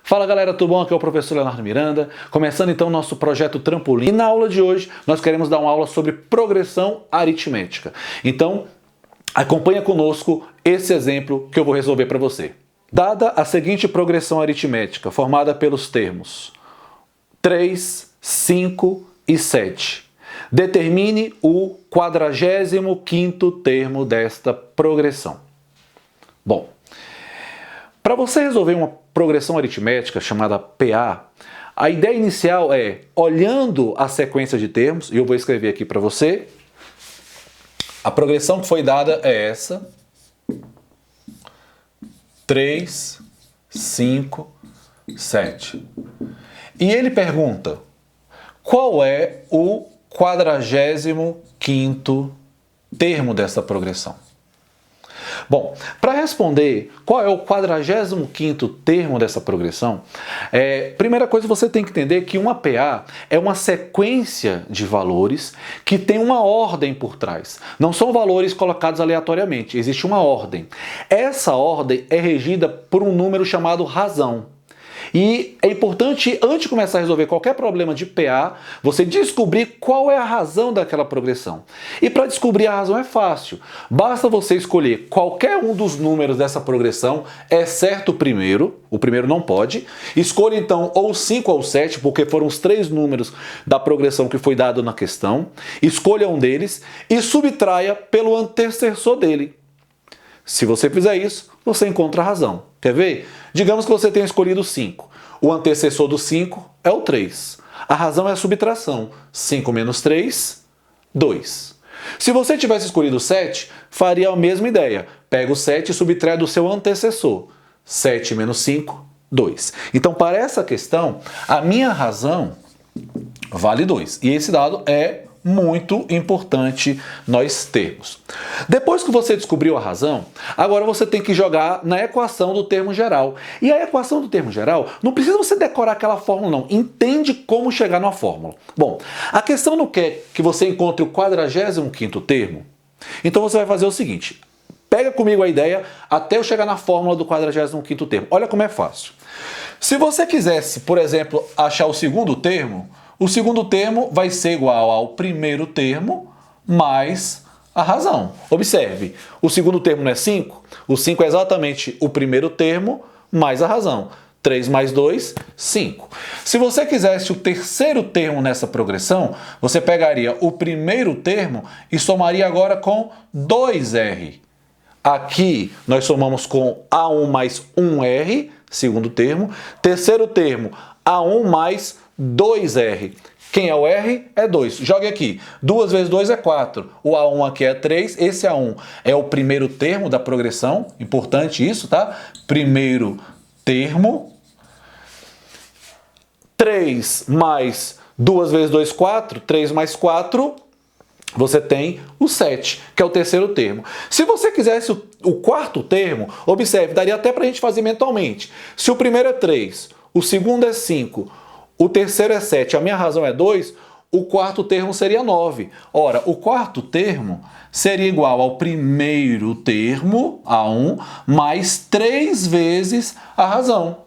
Fala galera, tudo bom? Aqui é o professor Leonardo Miranda, começando então o nosso projeto Trampolim. E na aula de hoje nós queremos dar uma aula sobre progressão aritmética. Então, acompanha conosco esse exemplo que eu vou resolver para você. Dada a seguinte progressão aritmética, formada pelos termos 3, 5 e 7, determine o 45º termo desta progressão. Bom, para você resolver uma progressão aritmética chamada PA, a ideia inicial é, olhando a sequência de termos, e eu vou escrever aqui para você, a progressão que foi dada é essa, 3, 5, 7. E ele pergunta, qual é o 45º termo dessa progressão? Bom, para responder qual é o 45º termo dessa progressão, primeira coisa você tem que entender que uma PA é uma sequência de valores que tem uma ordem por trás. Não são valores colocados aleatoriamente, existe uma ordem. Essa ordem é regida por um número chamado razão. E é importante, antes de começar a resolver qualquer problema de PA, você descobrir qual é a razão daquela progressão. E para descobrir a razão é fácil. Basta você escolher qualquer um dos números dessa progressão, exceto o primeiro não pode. Escolha então ou 5 ou 7, porque foram os 3 números da progressão que foi dado na questão. Escolha um deles e subtraia pelo antecessor dele. Se você fizer isso, você encontra a razão. Quer ver? Digamos que você tenha escolhido 5. O antecessor do 5 é o 3. A razão é a subtração. 5 menos 3, 2. Se você tivesse escolhido 7, faria a mesma ideia. Pega o 7 e subtrai do seu antecessor. 7 menos 5, 2. Então, para essa questão, a minha razão vale 2. E esse dado é muito importante nós termos. Depois que você descobriu a razão, agora você tem que jogar na equação do termo geral. E a equação do termo geral, não precisa você decorar aquela fórmula não, entende como chegar na fórmula. Bom, a questão não quer que você encontre o 45º termo, então você vai fazer o seguinte, pega comigo a ideia até eu chegar na fórmula do 45º termo. Olha como é fácil. Se você quisesse, por exemplo, achar o segundo termo, o segundo termo vai ser igual ao primeiro termo mais a razão. Observe, o segundo termo não é 5? O 5 é exatamente o primeiro termo mais a razão. 3 mais 2, 5. Se você quisesse o terceiro termo nessa progressão, você pegaria o primeiro termo e somaria agora com 2R. Aqui nós somamos com A1 mais 1R, segundo termo. Terceiro termo, A1 mais 2R. Quem é o R? É 2. Jogue aqui. 2 vezes 2 é 4. O A1 aqui é 3. Esse A1 é o primeiro termo da progressão. Importante isso, tá? Primeiro termo. 3 mais 2 vezes 2, 4. 3 mais 4, você tem o 7, que é o terceiro termo. Se você quisesse o quarto termo, observe, daria até para a gente fazer mentalmente. Se o primeiro é 3, o segundo é 5, o terceiro é 7, a minha razão é 2, o quarto termo seria 9. Ora, o quarto termo seria igual ao primeiro termo, A1, mais 3 vezes a razão.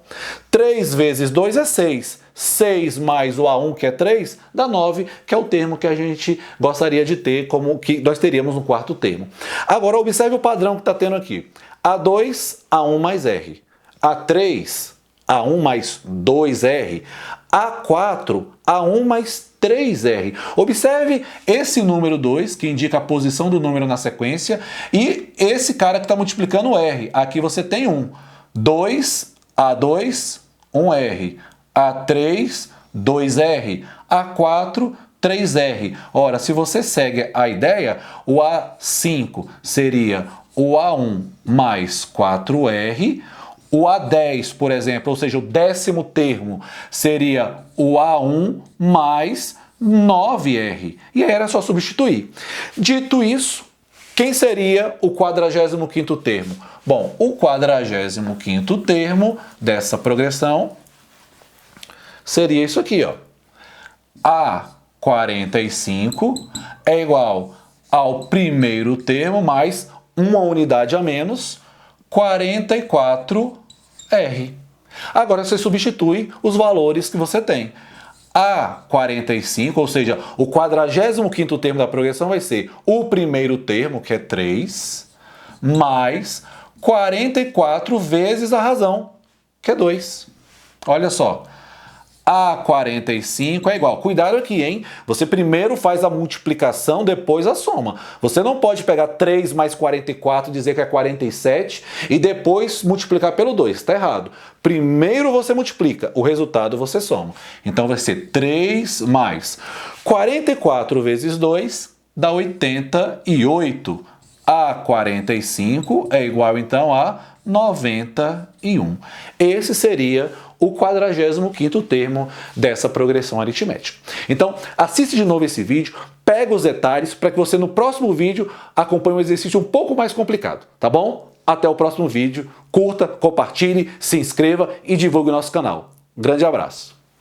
3 vezes 2 é 6. 6 mais o A1, que é 3, dá 9, que é o termo que a gente gostaria de ter, como que nós teríamos no quarto termo. Agora, observe o padrão que está tendo aqui. A2, A1 mais R. A3, A1 mais 2R. A4, A1 mais 3R. Observe esse número 2, que indica a posição do número na sequência, e esse cara que está multiplicando o R. Aqui você tem 1. 2, A2, 1R. A3, 2R. A4, 3R. Ora, se você segue a ideia, o A5 seria o A1 mais 4R. O A10, por exemplo, ou seja, o 10º termo, seria o A1 mais 9R. E aí era só substituir. Dito isso, quem seria o 45º termo? Bom, o 45º termo dessa progressão seria isso aqui, ó. A45 é igual ao primeiro termo mais uma unidade a menos, 44R. Agora você substitui os valores que você tem. A 45, ou seja, o 45º termo da progressão vai ser o primeiro termo, que é 3, mais 44 vezes a razão, que é 2. Olha só. A 45 é igual. Cuidado aqui, hein? Você primeiro faz a multiplicação, depois a soma. Você não pode pegar 3 mais 44 e dizer que é 47 e depois multiplicar pelo 2. Está errado. Primeiro você multiplica, o resultado você soma. Então vai ser 3 mais 44 vezes 2 dá 88. A 45 é igual então a 91. Esse seria o 45º termo dessa progressão aritmética. Então, assiste de novo esse vídeo, pega os detalhes para que você no próximo vídeo acompanhe um exercício um pouco mais complicado, tá bom? Até o próximo vídeo, curta, compartilhe, se inscreva e divulgue o nosso canal. Grande abraço!